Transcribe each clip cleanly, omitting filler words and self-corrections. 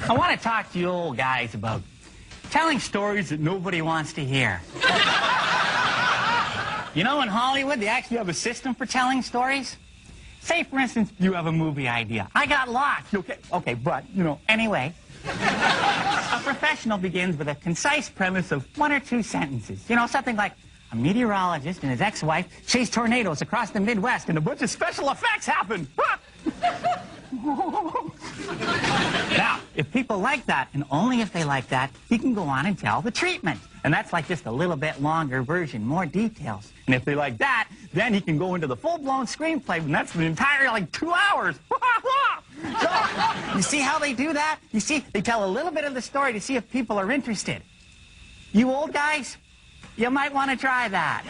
I want to talk to you old guys about telling stories that nobody wants to hear. You know, in Hollywood, they actually have a system for telling stories. Say, for instance, you have a movie idea. I got lost. Okay, but, anyway. A professional begins with a concise premise of 1 or 2 sentences. Something like, a meteorologist and his ex-wife chase tornadoes across the Midwest, and a bunch of special effects happen. Now, if people like that, and only if they like that, he can go on and tell the treatment. And that's like just a little bit longer version, more details. And if they like that, then he can go into the full-blown screenplay, and that's the entire, 2 hours. So, you see how they do that? You see, they tell a little bit of the story to see if people are interested. You old guys, you might want to try that.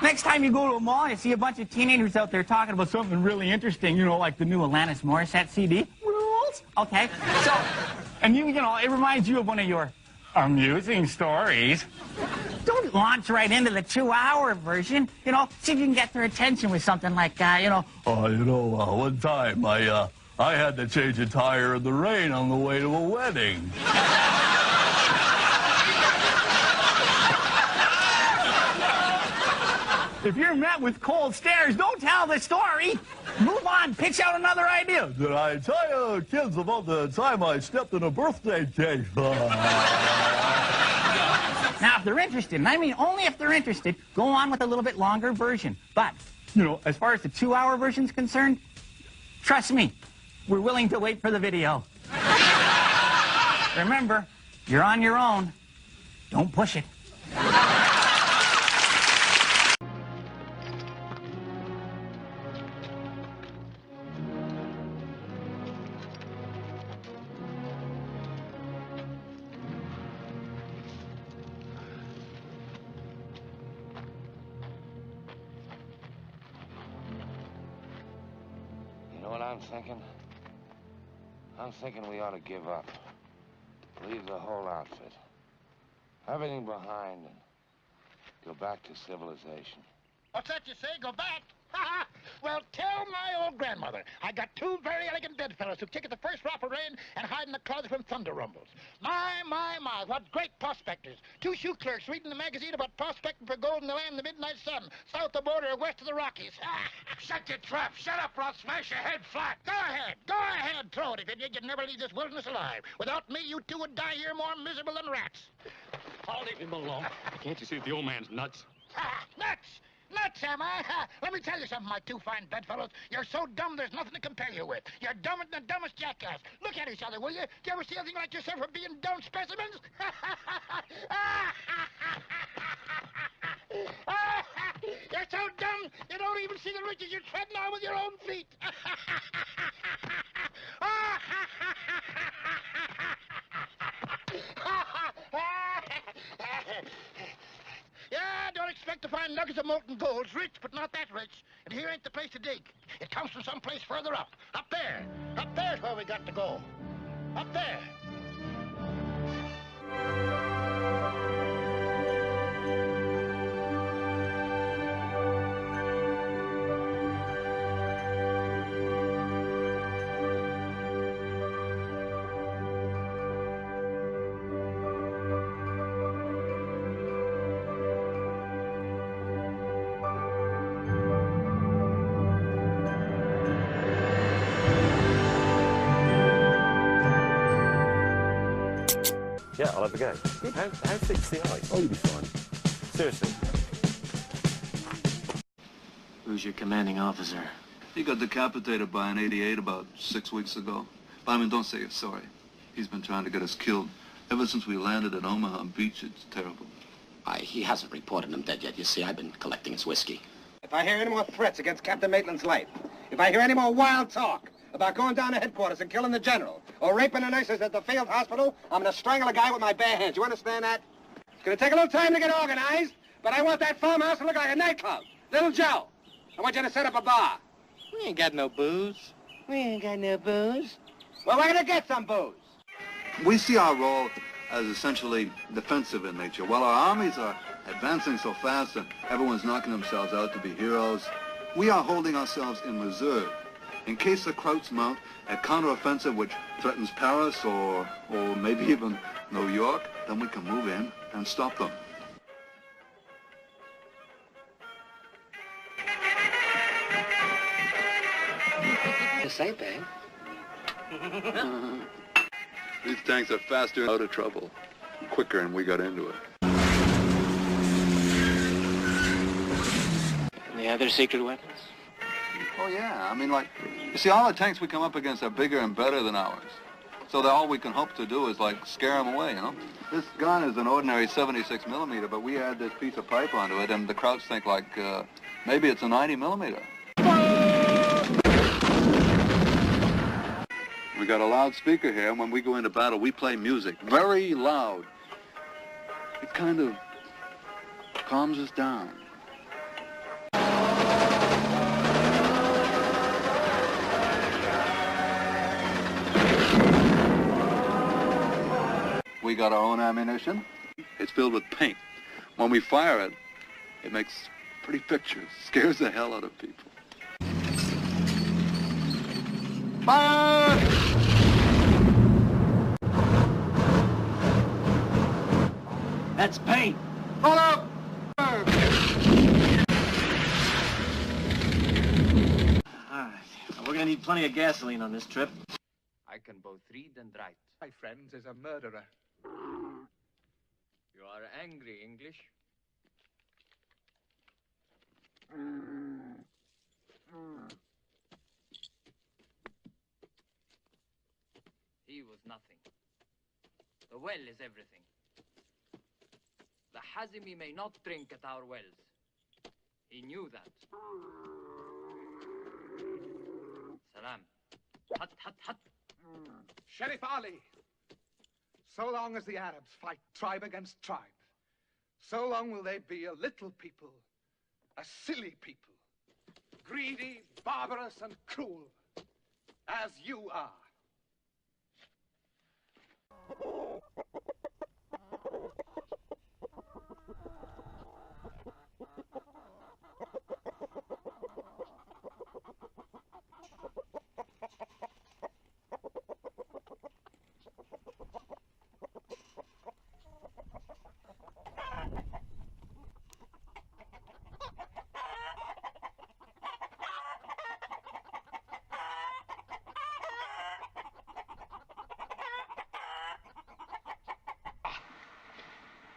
Next time you go to a mall, you see a bunch of teenagers out there talking about something really interesting, like the new Alanis Morissette CD. Rules. Okay. So, and it reminds you of one of your amusing stories. Don't launch right into the 2-hour version. See if you can get their attention with something like, one time I had to change a tire in the rain on the way to a wedding. If you're met with cold stares, don't tell the story. Move on. Pitch out another idea. Did I tell you kids about the time I stepped in a birthday cake? Now, if they're interested, and I mean only if they're interested, go on with a little bit longer version. But, as far as the 2-hour version's concerned, trust me, we're willing to wait for the video. Remember, you're on your own. Don't push it. You know what I'm thinking? I'm thinking we ought to give up. Leave the whole outfit. Everything behind and go back to civilization. What's that you say? Go back? Well, tell my old grandmother. I got 2 very elegant bedfellows who kick at the first drop of rain and hide in the closet from thunder rumbles. My, what great prospectors. 2 shoe clerks reading the magazine about prospecting for gold in the land of the midnight sun, south of the border or west of the Rockies. Shut your trap. Shut up or I'll smash your head flat. Go ahead, throw it. If you did, you'd never leave this wilderness alive. Without me, you 2 would die here more miserable than rats. I'll leave him alone. Can't you see that the old man's nuts? Nuts! Nuts, am I? Let me tell you something, my 2 fine bedfellows. You're so dumb there's nothing to compare you with. You're dumber than the dumbest jackass. Look at each other, will you? Do you ever see anything like yourself for being dumb specimens? You're so dumb, you don't even see the riches you're treading on with your own feet. Yeah, don't expect to find nuggets of molten gold. It's rich, but not that rich. And here ain't the place to dig. It comes from someplace further up. Up there. Up there's where we got to go. Up there. Yeah, I'll have a go. How thick's the ice? Oh, you'll be fine. Seriously. Who's your commanding officer? He got decapitated by an 88 about 6 weeks ago. But I mean, don't say you're sorry. He's been trying to get us killed. Ever since we landed at Omaha Beach, it's terrible. He hasn't reported him dead yet. You see, I've been collecting his whiskey. If I hear any more threats against Captain Maitland's life, if I hear any more wild talk about going down to headquarters and killing the general, or raping the nurses at the field hospital, I'm going to strangle a guy with my bare hands. You understand that? It's going to take a little time to get organized, but I want that farmhouse to look like a nightclub. Little Joe, I want you to set up a bar. We ain't got no booze. We ain't got no booze. Well, we're going to get some booze. We see our role as essentially defensive in nature. While our armies are advancing so fast and everyone's knocking themselves out to be heroes, we are holding ourselves in reserve In case the Krauts mount a counteroffensive which threatens Paris or maybe even New York, then we can move in and stop them. The same thing. These tanks are faster and out of trouble. Quicker, and we got into it. And the other secret weapons? Oh, yeah. I mean, like, you see, all the tanks we come up against are bigger and better than ours. So that all we can hope to do is, like, scare them away, you know? This gun is an ordinary 76 millimeter, but we add this piece of pipe onto it, and the Krauts think, like, maybe it's a 90 millimeter. We got a loudspeaker here, and when we go into battle, we play music very loud. It kind of calms us down. We got our own ammunition. It's filled with paint. When we fire it, it makes pretty pictures. Scares the hell out of people. Fire! That's paint. Hold up! All right. We're gonna need plenty of gasoline on this trip. I can both read and write. My friend is a murderer. You are angry, English? He was nothing. The well is everything. The Hazimi may not drink at our wells. He knew that. Salam. Hut, hut, hut. Sheriff Ali, so long as the Arabs fight tribe against tribe, so long will they be a little people, a silly people, greedy, barbarous, and cruel, as you are.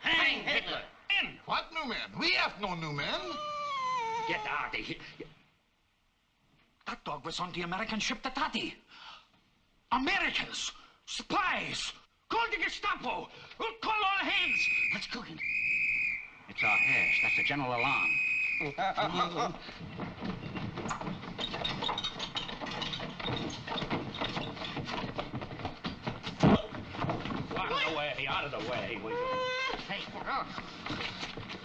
Hang Hitler! What new men? We have no new men. Get out of here. That dog was on the American ship, the Tati. Americans! Spies! Call the Gestapo! We'll call all hands! Let's go in. It's our hash. That's the general alarm. Out of the way, will you? Hey,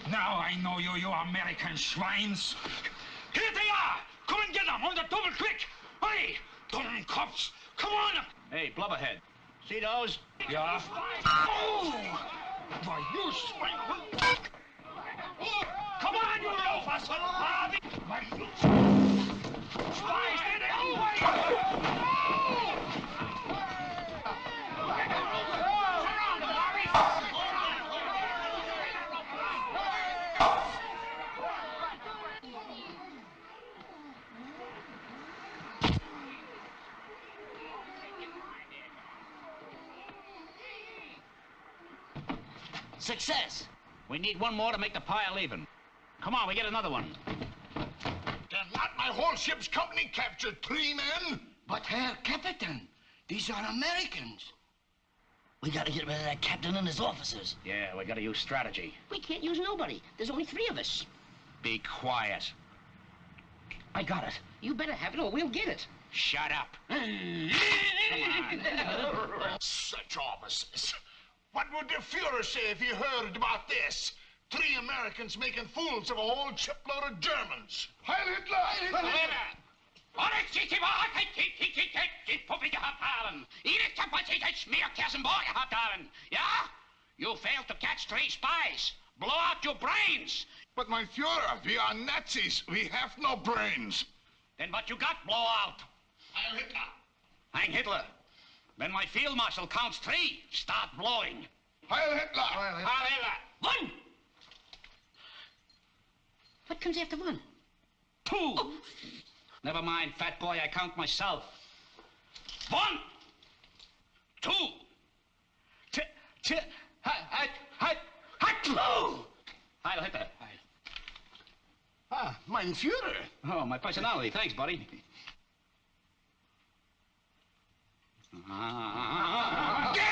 now I know you, you American swines. Here they are! Come and get them on the double quick! Hurry! Dumb cops! Come on! Hey, Blubberhead. See those? Yeah. Oh! Why, you swine! Come on, you loafers! Why, you spies! They're the whole way! Success. We need one more to make the pile even. Come on, we get another one. Then not my whole ship's company captured 3 men. But Herr Captain, these are Americans. We gotta get rid of that captain and his officers. Yeah, we gotta use strategy. We can't use nobody. There's only 3 of us. Be quiet. I got it. You better have it or we'll get it. Shut up. Come on. Such officers. What would the Fuhrer say if he heard about this? 3 Americans making fools of a whole shipload of Germans. Heil Hitler! Heil Hitler! Yeah? You failed to catch 3 spies. Blow out your brains. But my Fuhrer, we are Nazis. We have no brains. Then what you got, blow out. Heil Hitler! Ein Hitler! When my field marshal counts 3, start blowing. Heil Hitler! Heil Hitler! 1! What comes after 1? 2! Oh. Never mind, fat boy, I count myself. 1! 2! Heil Hitler! Ah, mein Führer. Oh, my personality. Thanks, buddy. Get him!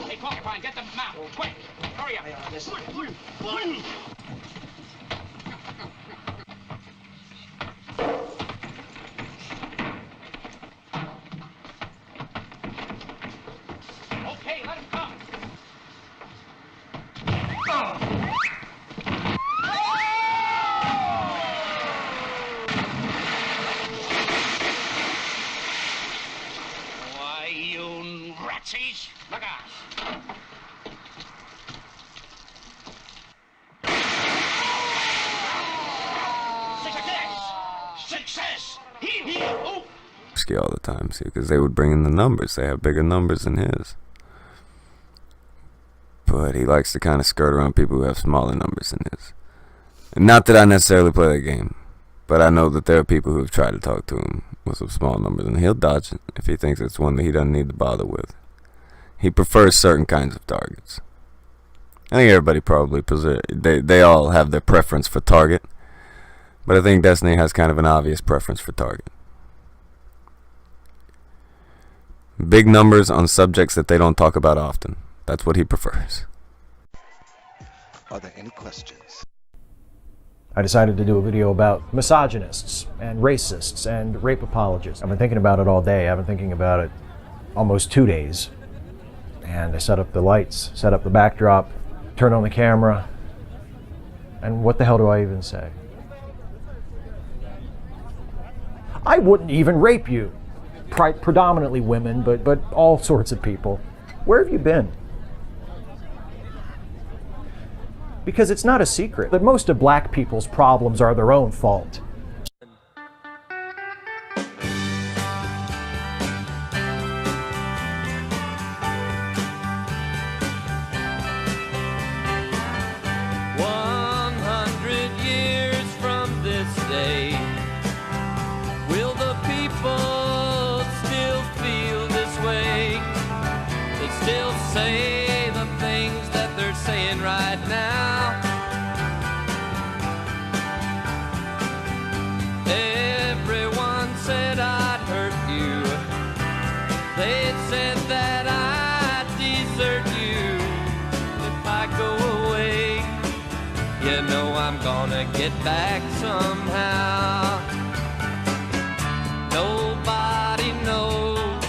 Hey, Porcupine, get the map. Quick. Hurry up. One. Okay, let him come. Why, you ratsies. Look out. Success! Oh. All the time, see, because they would bring in the numbers. They have bigger numbers than his. But he likes to kind of skirt around people who have smaller numbers than his. And not that I necessarily play that game, but I know that there are people who have tried to talk to him with some small numbers, and he'll dodge it if he thinks it's one that he doesn't need to bother with. He prefers certain kinds of targets. I think everybody probably they all have their preference for target, but I think Destiny has kind of an obvious preference for target. Big numbers on subjects that they don't talk about often. That's what he prefers. Are there any questions? I decided to do a video about misogynists and racists and rape apologists. I've been thinking about it all day. I've been thinking about it almost 2 days. And I set up the lights, set up the backdrop, turned on the camera, and what the hell do I even say? I wouldn't even rape you. Predominantly women, but all sorts of people. Where have you been? Because it's not a secret that most of black people's problems are their own fault. Say the things that they're saying right now. Everyone said I'd hurt you. They said that I'd desert you if I go away. You know I'm gonna get back somehow. Nobody knows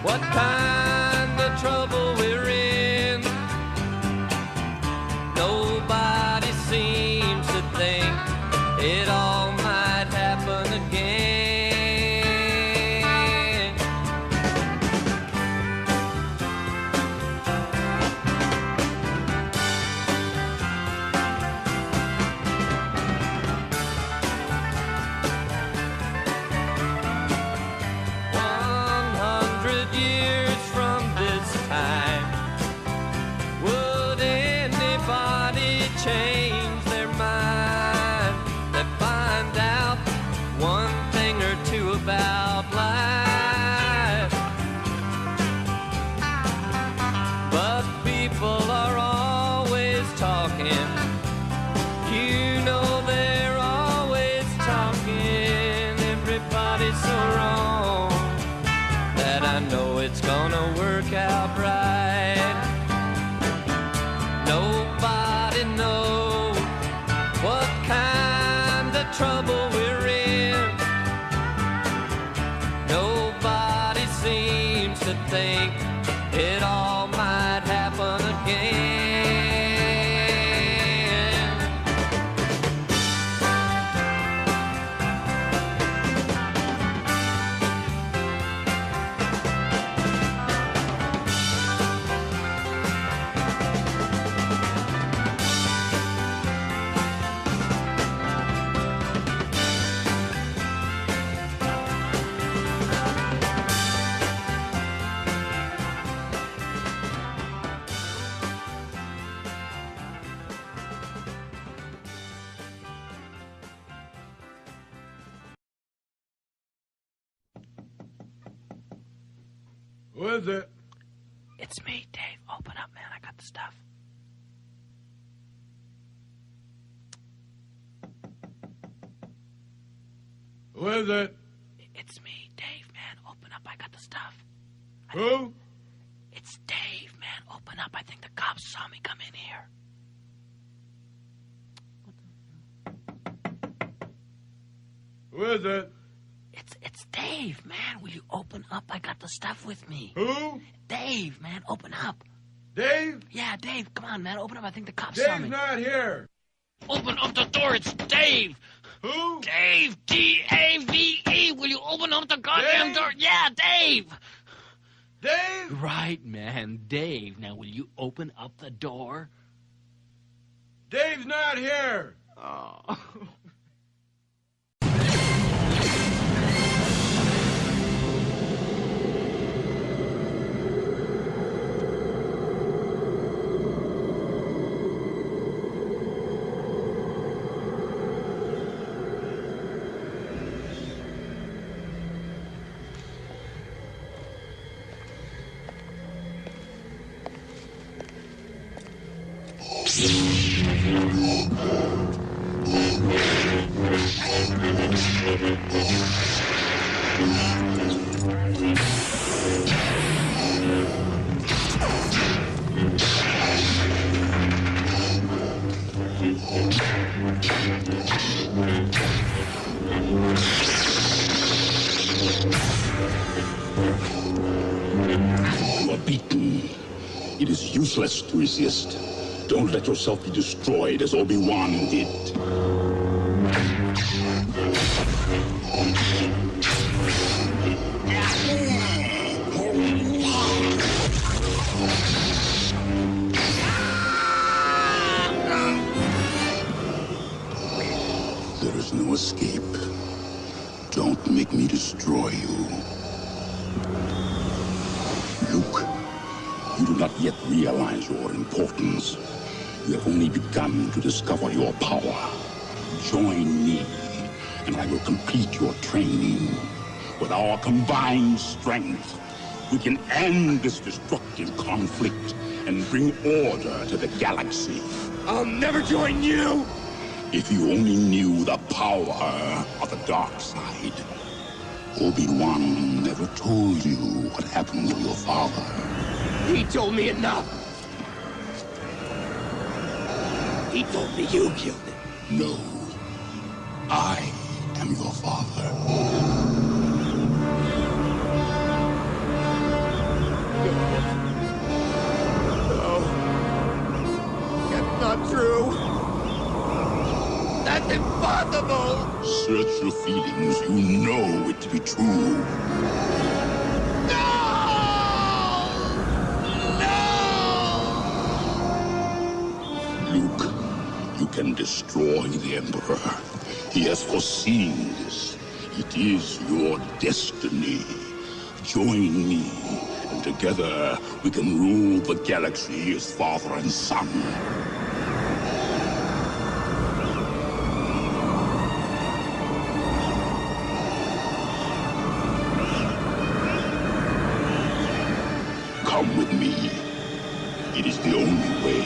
what kind of trouble we're in. Nobody seems to think it all might happen again. Change their mind, they find out one thing or two about life. But people are always talking, you know they're always talking. Everybody's so wrong that I know it's gonna work out right. Nobody knows what kind of trouble we're in. Nobody seems to think it all might happen again. Who is it? It's me, Dave. Open up, man. I got the stuff. Who is it? It's me, Dave, man. Open up. I got the stuff. Who? It's Dave, man. Open up. I think the cops saw me come in here. Who is it? It's Dave, man. Will you open up? I got the stuff with me. Who? Dave, man. Open up. Dave? Yeah, Dave. Come on, man. Open up. I think the cops saw me. Dave's not here. Open up the door. It's Dave. Who? Dave. D-A-V-E. Will you open up the goddamn Dave? door? Yeah, Dave. Dave? Right, man. Dave. Now, will you open up the door? Dave's not here. Oh. You are beaten. It is useless to resist. Don't let yourself be destroyed as Obi-Wan did. There is no escape. Don't make me destroy you. Luke, you do not yet realize your importance. You have only begun to discover your power. Join me, and I will complete your training. With our combined strength, we can end this destructive conflict and bring order to the galaxy. I'll never join you! If you only knew the power of the dark side. Obi-Wan never told you what happened to your father. He told me enough. He told me you killed him. No. I am your father. No. That's not true. That's impossible! Search your feelings. You know it to be true. Luke, you can destroy the Emperor. He has foreseen this. It is your destiny. Join me, and together we can rule the galaxy as father and son. Come with me. It is the only way.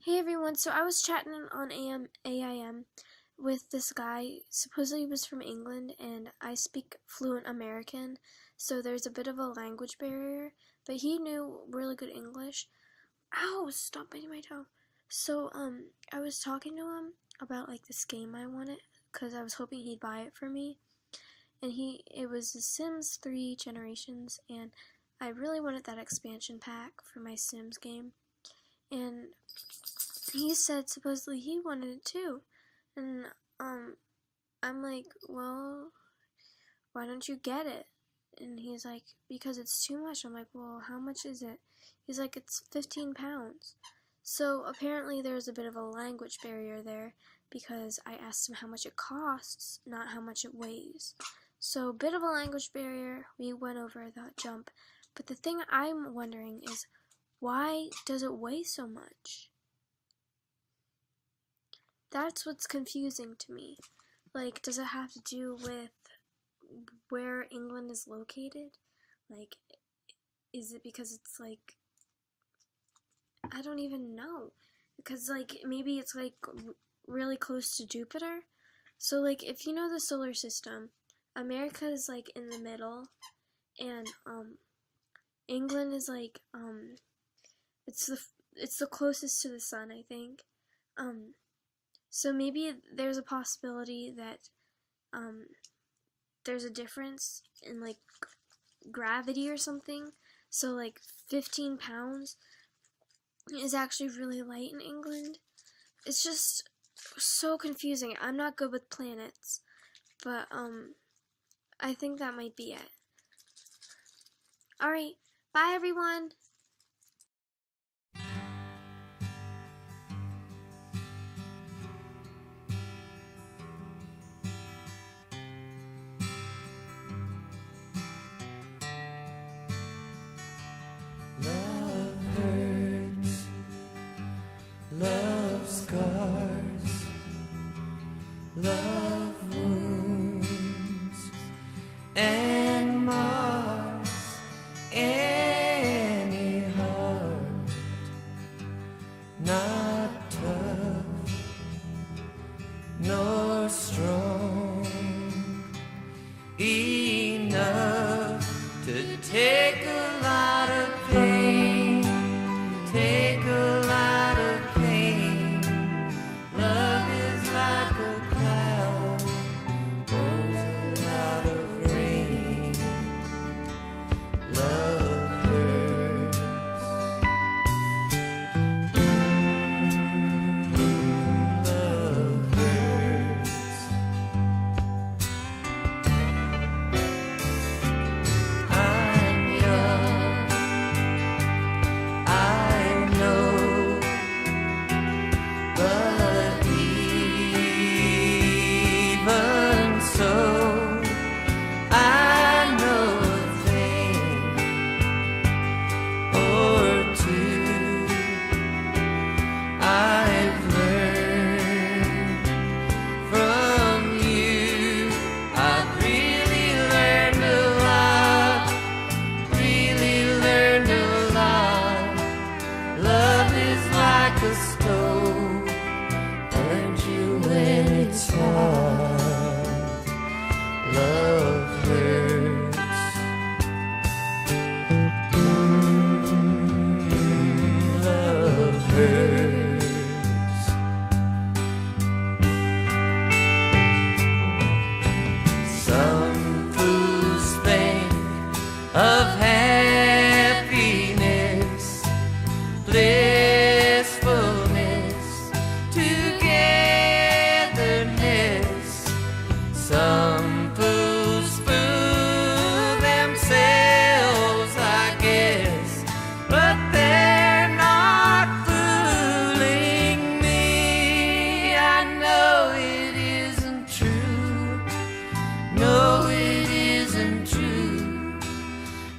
Hey everyone, so I was chatting on AIM with this guy. Supposedly he was from England, and I speak fluent American, so there's a bit of a language barrier, but he knew really good English. Ow, stop biting my toe. So, I was talking to him about, like, this game I wanted, because I was hoping he'd buy it for me, and it was The Sims 3 Generations, and I really wanted that expansion pack for my Sims game, and he said supposedly he wanted it too, and I'm like, well, why don't you get it? And he's like, because it's too much. I'm like, well, how much is it? He's like, it's 15 pounds. So apparently there's a bit of a language barrier there, because I asked him how much it costs, not how much it weighs. So, a bit of a language barrier, we went over that jump. But the thing I'm wondering is, why does it weigh so much? That's what's confusing to me. Like, does it have to do with where England is located? Like, is it because it's like, I don't even know. Because, like, maybe it's like really close to Jupiter. So, like, if you know the solar system, America is like in the middle, and England is like it's the closest to the sun, I think. So maybe there's a possibility that there's a difference in like gravity or something. So like 15 pounds is actually really light in England. It's just so confusing. I'm not good with planets, but I think that might be it. Alright, bye everyone! Love hurts, love scars, love wounds, and mars any heart not tough nor strong enough to take a lot of pain, take a lot of pain. Love is like a cloud, pours a lot of rain. Love hurts. Love hurts. I'm young, I know, but even so, I know a thing or two. I've learned from you. I've really learned a lot, really learned a lot. Love is like a stove, burns you when it's hot. Love hurts. Love hurts. Some fools think of happiness, blissfulness, togetherness. Some fools fool themselves, I guess, but they're not fooling me. I know it isn't true. No, it isn't true.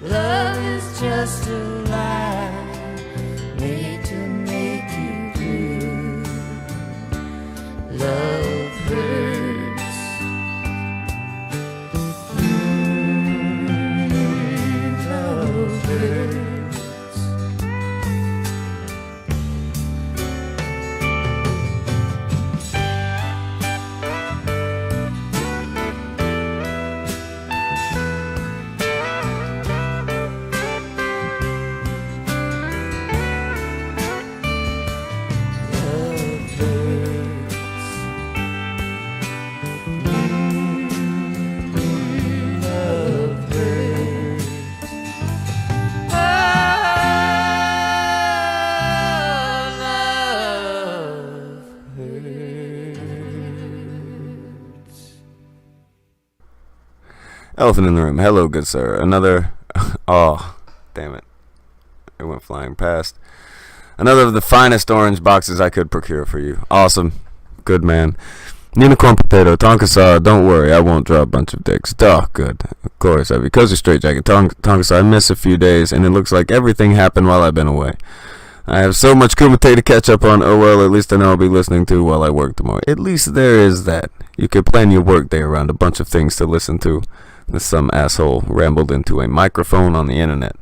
Love is just a lie made to make you blue. Love hurts. Love hurts. Love hurts. Love hurts. Oh, love hurts. Elephant in the room. Hello, good sir. Another. Oh, damn it. It went flying past. Another of the finest orange boxes I could procure for you. Awesome. Good man. Unicorn Potato, Tonkasa, don't worry, I won't draw a bunch of dicks. Duh, good. Of course, because of Straight Jacket. Tonkasa, I miss a few days, and it looks like everything happened while I've been away. I have so much Kumite to catch up on. Oh well, at least I know I'll be listening to while I work tomorrow. At least there is that. You could plan your work day around a bunch of things to listen to. Some asshole rambled into a microphone on the internet.